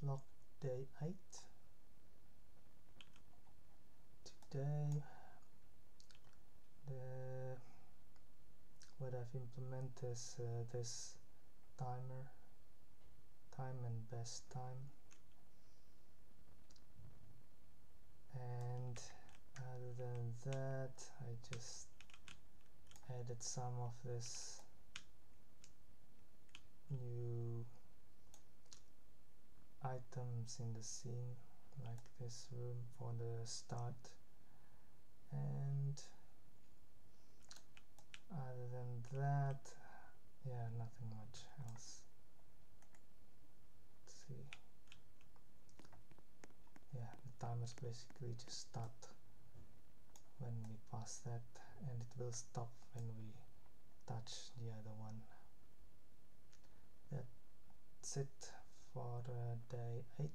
log day 8. Today what I've implemented is this timer, time and best time, and other than that I just added some of this new items in the scene, like this room for the start, and other than that, yeah, nothing much else. Let's see. Yeah, the timers basically just start when we pass that, and it will stop when we touch the other one. That's it for day 8.